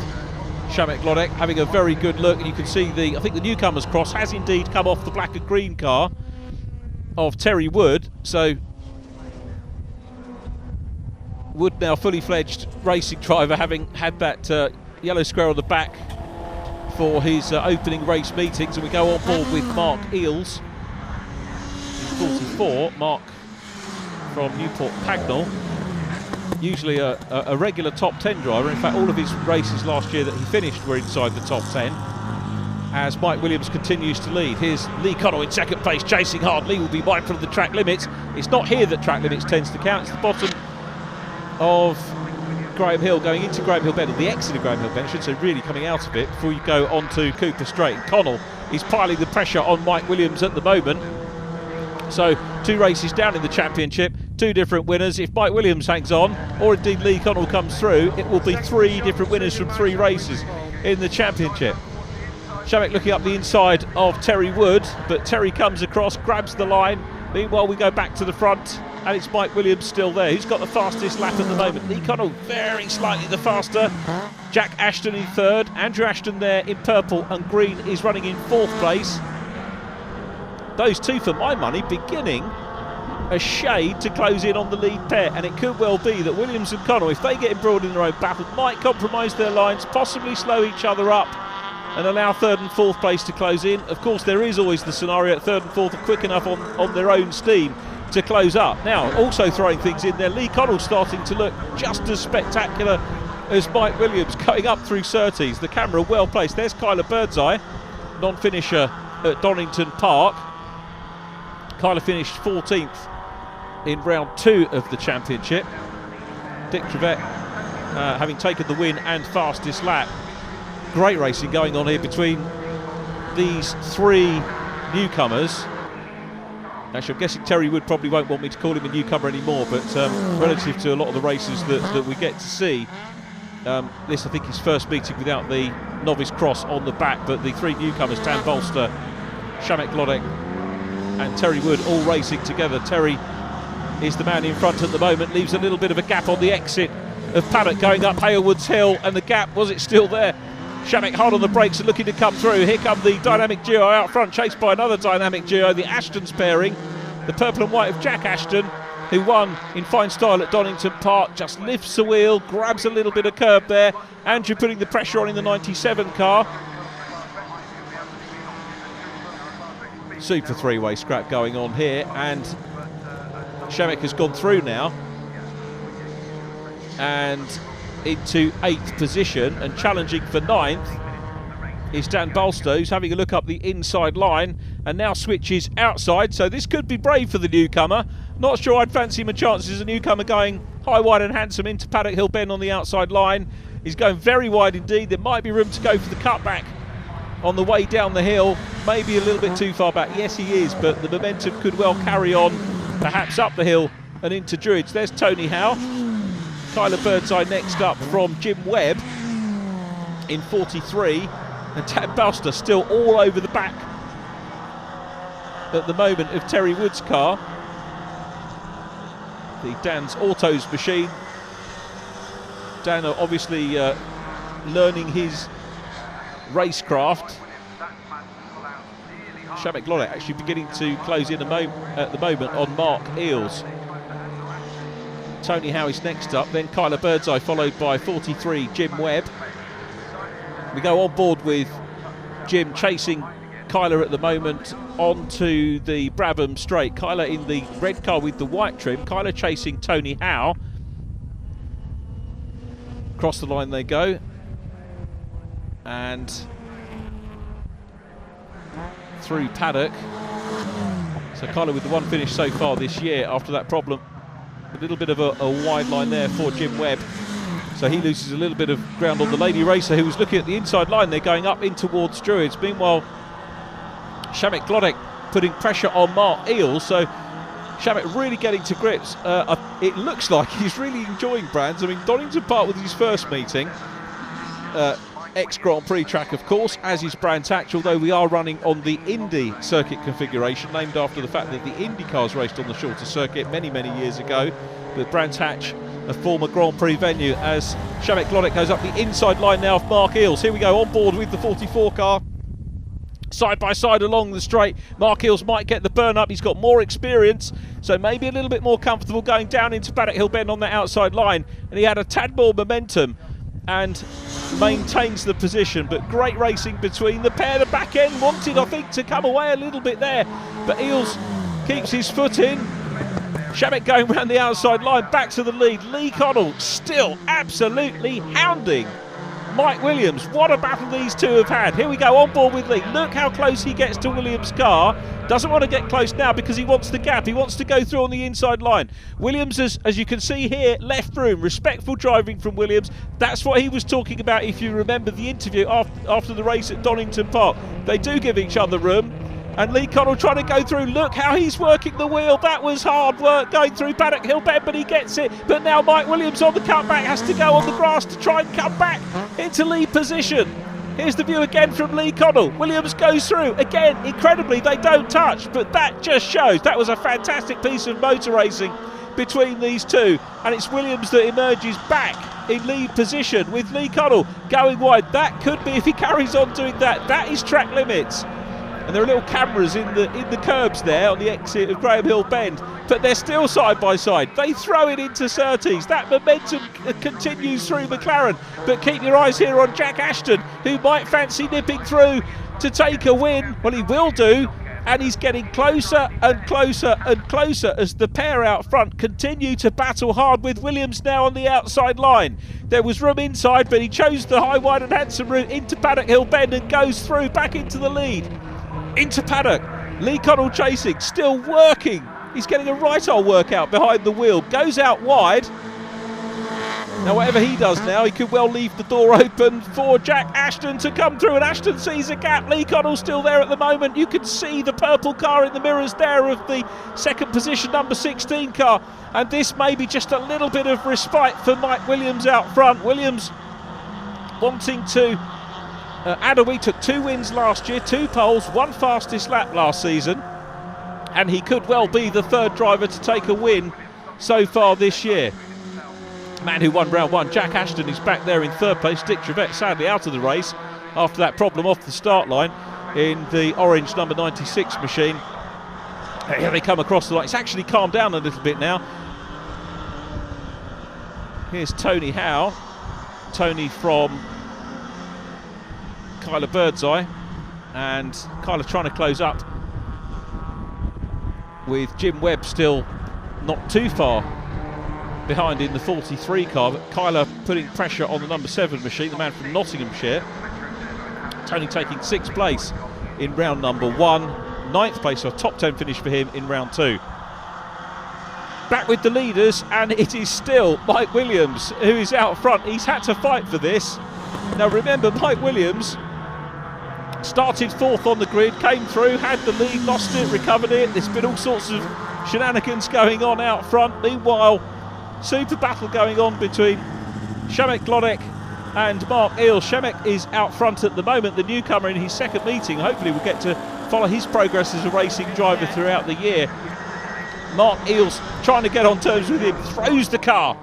Shamek Glodek having a very good look, and you can see I think the newcomers cross has indeed come off the black and green car of Terry Wood. So Wood now fully fledged racing driver, having had that yellow square on the back for his opening race meetings. And we go on board with Mark Eales in 44. Mark from Newport Pagnell, usually a regular top 10 driver. In fact, all of his races last year that he finished were inside the top 10, as Mike Williams continues to lead. Here's Lee Connell in second place, chasing hard. Lee will be mindful of the track limits. It's not here that track limits tends to count. It's the bottom of Graham Hill, going into Graham Hill Bend, or the exit of Graham Hill Bend, I should say, really coming out of it before you go on to Cooper Straight. And Connell is piling the pressure on Mike Williams at the moment. So 2 races down in the championship, 2 different winners. If Mike Williams hangs on, or indeed Lee Connell comes through, it will be 3 different winners from 3 races in the championship. Shamek looking up the inside of Terry Wood, but Terry comes across, grabs the line. Meanwhile, we go back to the front, and it's Mike Williams still there. Who's got the fastest lap at the moment? Lee Connell very slightly the faster. Jack Ashton in 3rd. Andrew Ashton there in purple and green is running in 4th place. Those two, for my money, beginning a shade to close in on the lead pair, and it could well be that Williams and Connell, if they get embroiled in their own battle, might compromise their lines, possibly slow each other up and allow 3rd and 4th place to close in. Of course, there is always the scenario that 3rd and 4th are quick enough on their own steam to close up. Now, also throwing things in there, Lee Connell starting to look just as spectacular as Mike Williams going up through Surtees. The camera well placed. There's Kyler Birdseye, non-finisher at Donington Park. Kyler finished 14th in round 2 of the championship. Dick Trevette having taken the win and fastest lap. Great racing going on here between these 3 newcomers. Actually, I'm guessing Terry Wood probably won't want me to call him a newcomer anymore, but relative to a lot of the races that we get to see, this I think is first meeting without the novice cross on the back, but the 3 newcomers, Dan Bolster, Shamek Glodek and Terry Wood, all racing together. Terry is the man in front at the moment, leaves a little bit of a gap on the exit of Paddock going up Halewood's Hill, and the gap, was it still there? Shamek hard on the brakes and looking to come through. Here come the dynamic duo out front, chased by another dynamic duo, the Ashtons pairing. The purple and white of Jack Ashton, who won in fine style at Donington Park, just lifts the wheel, grabs a little bit of curb there. Andrew putting the pressure on in the 97 car. Super three-way scrap going on here, and Shemek has gone through now and into 8th position, and challenging for 9th is Dan Bolster, who's having a look up the inside line and now switches outside. So this could be brave for the newcomer. Not sure I'd fancy my chances as a newcomer going high, wide and handsome into Paddock Hill Bend on the outside line. He's going very wide indeed. There might be room to go for the cutback on the way down the hill. Maybe a little bit too far back. Yes, he is, but the momentum could well carry on, perhaps up the hill and into Druids. There's Tony Howe. Kyler Birdseye next up from Jim Webb in 43. And Dan Bolster still all over the back at the moment of Terry Wood's car. The Dan's Autos machine. Dan obviously learning his racecraft. Shemek Glodek actually beginning to close in at the moment on Mark Eales. Tony Howe is next up, then Kyler Birdseye followed by 43 Jim Webb. We go on board with Jim chasing Kyler at the moment onto the Brabham straight. Kyler in the red car with the white trim. Kyler chasing Tony Howe. Across the line they go. And through Paddock. So Kyler with the one finish so far this year after that problem. A little bit of a wide line there for Jim Webb. So he loses a little bit of ground on the lady racer who was looking at the inside line. They're going up in towards Druids. Meanwhile, Shemek Glodek putting pressure on Mark Eales. So Shemek really getting to grips. It looks like he's really enjoying Brands. I mean, Donington Park was his first meeting. Ex-Grand Prix track, of course, as is Brands Hatch, although we are running on the Indy circuit configuration, named after the fact that the Indy cars raced on the shorter circuit many, many years ago. But Brands Hatch, a former Grand Prix venue, as Shemek Glodek goes up the inside line now of Mark Eales. Here we go, on board with the 44 car. Side by side along the straight. Mark Eales might get the burn up. He's got more experience, so maybe a little bit more comfortable going down into Paddock Hill Bend on that outside line. And he had a tad more momentum and maintains the position, but great racing between the pair. The back end wanted, I think, to come away a little bit there, but Eales keeps his foot in. Shemek going round the outside line, back to the lead. Lee Connell still absolutely hounding Mike Williams. What a battle these two have had. Here we go, on board with Lee. Look how close he gets to Williams' car. Doesn't want to get close now because he wants the gap. He wants to go through on the inside line. Williams, as you can see here, left room. Respectful driving from Williams. That's what he was talking about, if you remember the interview after the race at Donington Park. They do give each other room. And Lee Connell trying to go through. Look how he's working the wheel. That was hard work going through Paddock Hill Bend, but he gets it. But now Mike Williams on the cutback has to go on the grass to try and come back into lead position. Here's the view again from Lee Connell. Williams goes through. Again, incredibly, they don't touch, but that just shows that was a fantastic piece of motor racing between these two. And it's Williams that emerges back in lead position with Lee Connell going wide. That could be, if he carries on doing that, that is track limits. And there are little cameras in the curbs there on the exit of Graham Hill Bend, but they're still side by side. They throw it into Surtees. That momentum continues through McLaren, but keep your eyes here on Jack Ashton, who might fancy nipping through to take a win. Well, he will do, and he's getting closer and closer and closer as the pair out front continue to battle hard, with Williams now on the outside line. There was room inside, but he chose the high, wide and handsome route into Paddock Hill Bend and goes through back into the lead. Into Paddock, Lee Connell chasing, still working. He's getting a right old workout behind the wheel, goes out wide. Now whatever he does now, he could well leave the door open for Jack Ashton to come through, and Ashton sees a gap. Lee Connell's still there at the moment. You can see the purple car in the mirrors there of the second position number 16 car, and this may be just a little bit of respite for Mike Williams out front. Williams wanting to Adawi took 2 wins last year, 2 poles, 1 fastest lap last season, and he could well be the third driver to take a win so far this year. Man who won round 1, Jack Ashton, is back there in third place. Dick Trevette sadly out of the race after that problem off the start line in the orange number 96 machine. Here they come across the line. It's actually calmed down a little bit now. Here's Tony Howe. Tony from Kyler Birdseye, and Kyler trying to close up with Jim Webb still not too far behind in the 43 car, but Kyler putting pressure on the number 7 machine, the man from Nottinghamshire. Tony taking 6th place in round number 1, 9th place, so a top 10 finish for him in round 2. Back with the leaders, and it is still Mike Williams who is out front. He's had to fight for this. Now remember, Mike Williams started 4th on the grid, came through, had the lead, lost it, recovered it. There's been all sorts of shenanigans going on out front. Meanwhile, super battle going on between Przemek Glodek and Mark Eels. Przemek is out front at the moment, the newcomer in his 2nd meeting. Hopefully we'll get to follow his progress as a racing driver throughout the year. Mark Eels trying to get on terms with him, throws the car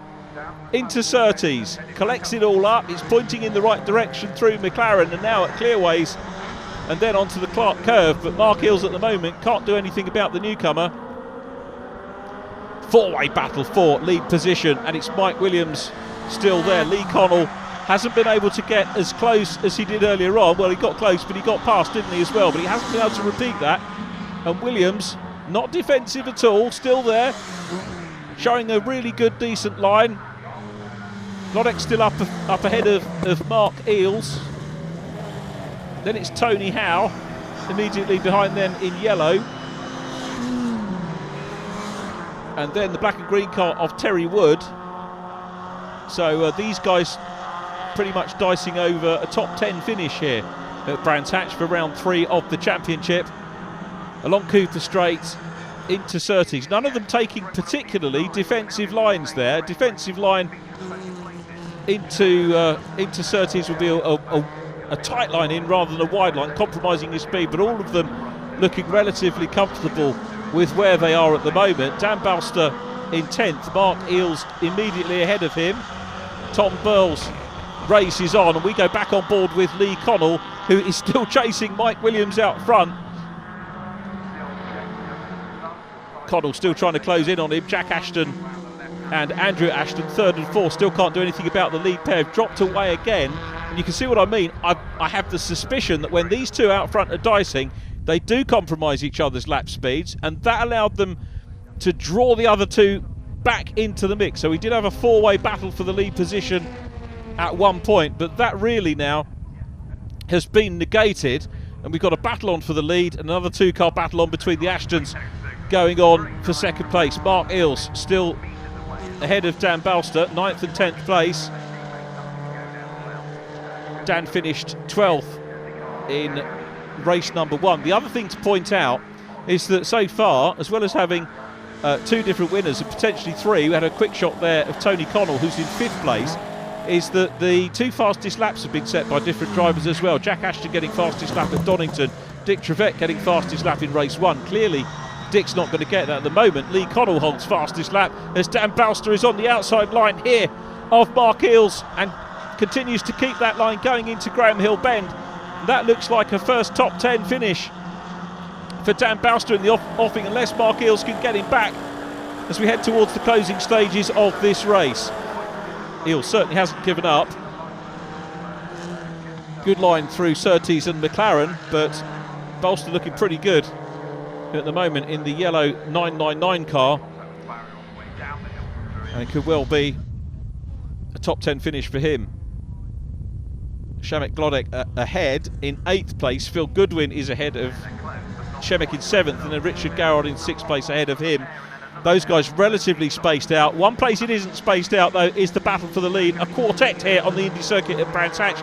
into Surtees, collects it all up, it's pointing in the right direction through McLaren, and now at Clearways and then onto the Clark curve, but Mark Eels at the moment can't do anything about the newcomer. 4-way battle for lead position, and it's Mike Williams still there. Lee Connell hasn't been able to get as close as he did earlier on. Well, he got close, but he got past, didn't he, as well? But he hasn't been able to repeat that. And Williams, not defensive at all, still there, showing a really good, decent line. Glodek still up ahead of Mark Eels. Then it's Tony Howe, immediately behind them in yellow. And then the black and green car of Terry Wood. So these guys pretty much dicing over a top 10 finish here at Brands Hatch for round 3 of the championship. Along Cooper Straight into Surtees. None of them taking particularly defensive lines there. Defensive line into Surtees will be a tight line in rather than a wide line, compromising his speed, but all of them looking relatively comfortable with where they are at the moment. Dan Balster in 10th, Mark Eels immediately ahead of him. Tom Burl's race is on, and we go back on board with Lee Connell, who is still chasing Mike Williams out front. Connell still trying to close in on him. Jack Ashton and Andrew Ashton, 3rd and 4th, still can't do anything about the lead pair. Have dropped away again, and you can see what I mean. I have the suspicion that when these two out front are dicing, they do compromise each other's lap speeds, and that allowed them to draw the other two back into the mix. So we did have a 4-way battle for the lead position at one point, but that really now has been negated, and we've got a battle on for the lead, another 2-car battle on between the Ashtons going on for 2nd place. Mark Eels still ahead of Dan Balster, 9th and 10th place. Dan finished 12th in race number 1. The other thing to point out is that so far, as well as having 2 different winners and potentially 3, we had a quick shot there of Tony Connell, who's in 5th place, is that the 2 fastest laps have been set by different drivers as well. Jack Ashton getting fastest lap at Donington, Dick Trevette getting fastest lap in race 1. Clearly Dick's not going to get that at the moment. Lee Connell holds fastest lap as Dan Balster is on the outside line here of Mark Eels and continues to keep that line going into Graham Hill Bend. That looks like a first top 10 finish for Dan Balster in the offing, unless Mark Eels can get him back as we head towards the closing stages of this race. Eels certainly hasn't given up. Good line through Surtees and McLaren, but Balster looking pretty good at the moment in the yellow 999 car, and it could well be a top 10 finish for him. Przemek Glodek ahead in 8th place. Phil Goodwin is ahead of Przemek in 7th, and then Richard Garrod in 6th place ahead of him. Those guys relatively spaced out. One place it isn't spaced out though is the battle for the lead. A quartet here on the Indy circuit at Brands Hatch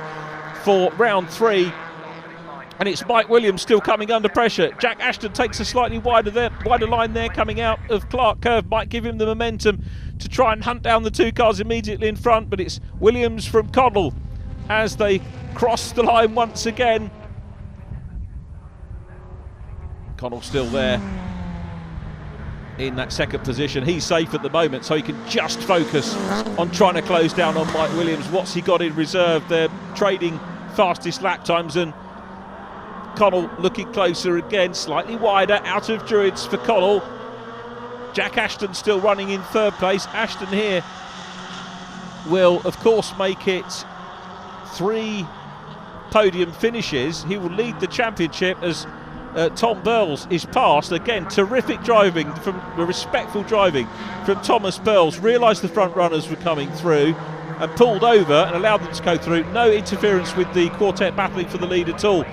for round 3. And it's Mike Williams still coming under pressure. Jack Ashton takes a slightly wider line there coming out of Clark Curve. Might give him the momentum to try and hunt down the 2 cars immediately in front, but it's Williams from Connell as they cross the line once again. Connell still there in that 2nd position. He's safe at the moment, so he can just focus on trying to close down on Mike Williams. What's he got in reserve? They're trading fastest lap times, and Connell looking closer again, slightly wider out of Druids for Connell. Jack Ashton still running in 3rd place. Ashton here will, of course, make it 3 podium finishes. He will lead the championship as Tom Burles is passed. Again, terrific driving, respectful driving from Thomas Burles. Realised the front runners were coming through and pulled over and allowed them to go through. No interference with the quartet battling for the lead at all,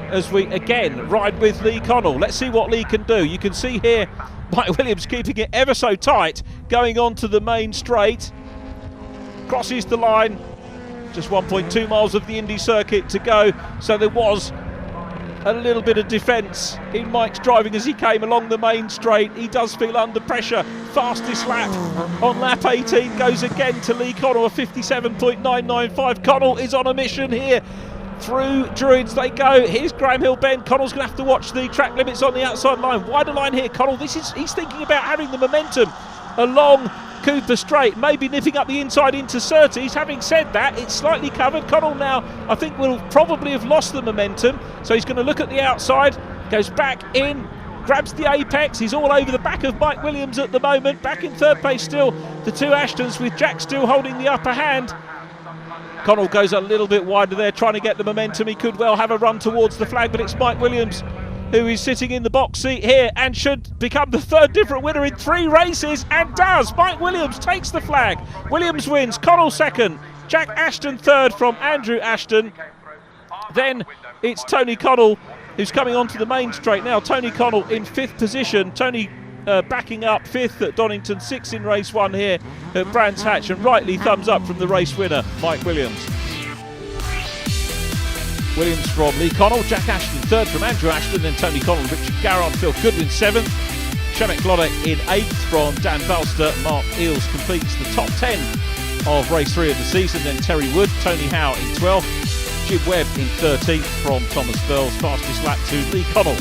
as we again ride with Lee Connell. Let's see what Lee can do. You can see here Mike Williams keeping it ever so tight, going on to the main straight. Crosses the line, just 1.2 miles of the Indy circuit to go, so there was a little bit of defence in Mike's driving as he came along the main straight. He does feel under pressure. Fastest lap on lap 18 goes again to Lee Connell, a 57.995. Connell is on a mission here. Through Druids they go. Here's Graham Hill Bend. Connell's going to have to watch the track limits on the outside line. Wider line here, Connell. He's thinking about having the momentum along Cooper Straight, maybe nipping up the inside into Surtees. Having said that, it's slightly covered. Connell now, I think, will probably have lost the momentum, so he's going to look at the outside, goes back in, grabs the apex. He's all over the back of Mike Williams at the moment. Back in third place still, the 2 Ashtons, with Jack still holding the upper hand. Connell goes a little bit wider there, trying to get the momentum. He could well have a run towards the flag, but it's Mike Williams who is sitting in the box seat here and should become the 3rd different winner in 3 races, and does. Mike Williams takes the flag. Williams wins, Connell 2nd, Jack Ashton 3rd from Andrew Ashton. Then it's Tony Connell who's coming onto the main straight now. Tony Connell in 5th position. Tony backing up 5th at Donington, 6th in race 1 here at Brands Hatch, and rightly thumbs up from the race winner, Mike Williams. Williams from Lee Connell, Jack Ashton 3rd from Andrew Ashton, then Tony Connell, Richard Garrard, Phil Goodwin 7th, Shemek Glodek in 8th from Dan Balster. Mark Eels completes the top 10 of race 3 of the season, then Terry Wood, Tony Howe in 12th, Jim Webb in 13th from Thomas Burles. Fastest lap to Lee Connell.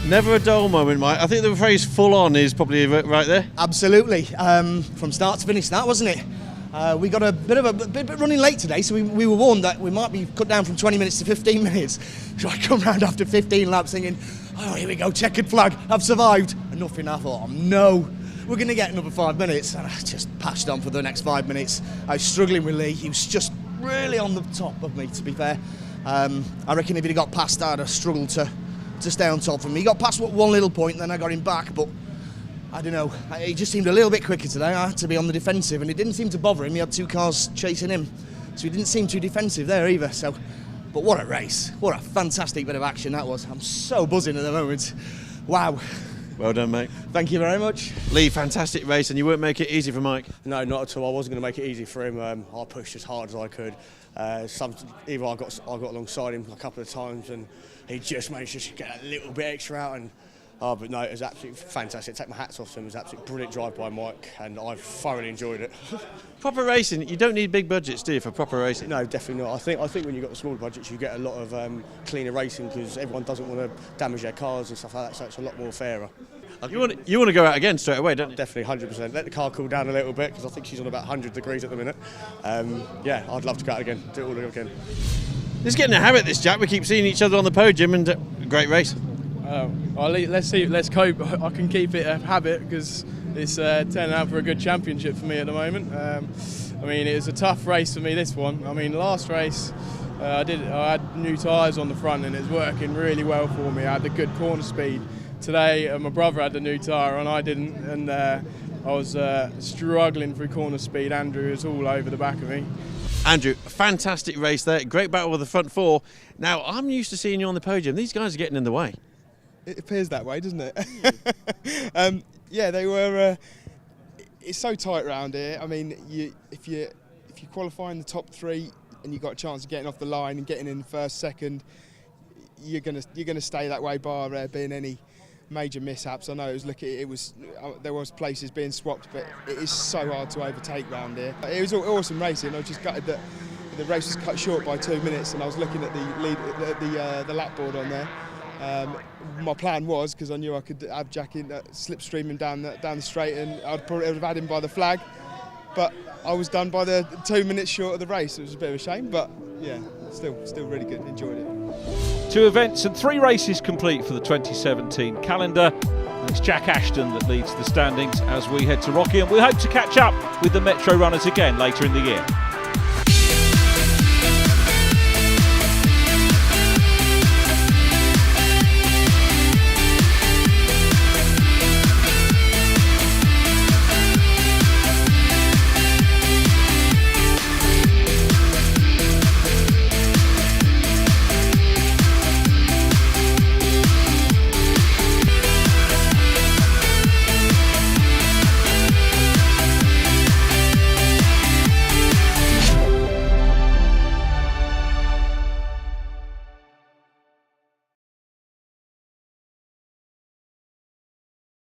Never a dull moment, Mike. I think the phrase full on is probably right there. Absolutely. From start to finish, that wasn't it? We got a bit running late today, so we were warned that we might be cut down from 20 minutes to 15 minutes. So I come round after 15 laps thinking, oh, here we go, checkered flag, I've survived. And nothing, I thought, oh no, we're going to get another 5 minutes. And I just patched on for the next 5 minutes. I was struggling with Lee. He was just really on the top of me, to be fair. I reckon if he'd got past that, I'd have struggled to stay on top of him. He got past one little point, and then I got him back, but I don't know, he just seemed a little bit quicker today. I had to be on the defensive, and it didn't seem to bother him. He had 2 cars chasing him, so he didn't seem too defensive there either. So, but what a race. What a fantastic bit of action that was. I'm so buzzing at the moment. Wow. Well done, mate. Thank you very much. Lee, fantastic race, and you won't make it easy for Mike. No, not at all. I wasn't going to make it easy for him. I pushed as hard as I could. Either I got alongside him a couple of times, and he just managed to get a little bit extra out. And but no, it was absolutely fantastic. Take my hats off to him. It was an absolutely brilliant drive by Mike, and I thoroughly enjoyed it. Proper racing, you don't need big budgets, do you, for proper racing? No, definitely not. I think when you've got the smaller budgets, you get a lot of cleaner racing, because everyone doesn't want to damage their cars and stuff like that, so it's a lot more fairer. You want to go out again straight away, don't you? Definitely, 100%. Let the car cool down a little bit, because I think she's on about 100 degrees at the minute. Yeah, I'd love to go out again, do it all again. It's getting a habit, this, Jack. We keep seeing each other on the podium, and great race. Let's see. Let's hope I can keep it a habit, because it's turning out for a good championship for me at the moment. I mean, it was a tough race for me, this one. I mean, last race I had new tyres on the front, and it was working really well for me. I had the good corner speed. Today my brother had the new tyre and I didn't, and I was struggling through corner speed. Andrew was all over the back of me. Andrew, fantastic race there. Great battle with the front 4. Now, I'm used to seeing you on the podium. These guys are getting in the way. It appears that way, doesn't it? Yeah, they were. It's so tight around here. I mean, if you qualify in the top 3 and you've got a chance of getting off the line and getting in first, second, you're gonna stay that way, bar there being any major mishaps. I know there was places being swapped, but it is so hard to overtake round here. It was awesome racing. I was just gutted that the race was cut short by 2 minutes, and I was looking at the lap board on there. My plan was, because I knew I could have Jack in slipstreaming down the straight, and I'd probably have had him by the flag, but I was done by the 2 minutes short of the race. It was a bit of a shame, but yeah, still really good. Enjoyed it. 2 events and 3 races complete for the 2017 calendar. It's Jack Ashton that leads the standings as we head to Rocky, and we hope to catch up with the Metro runners again later in the year.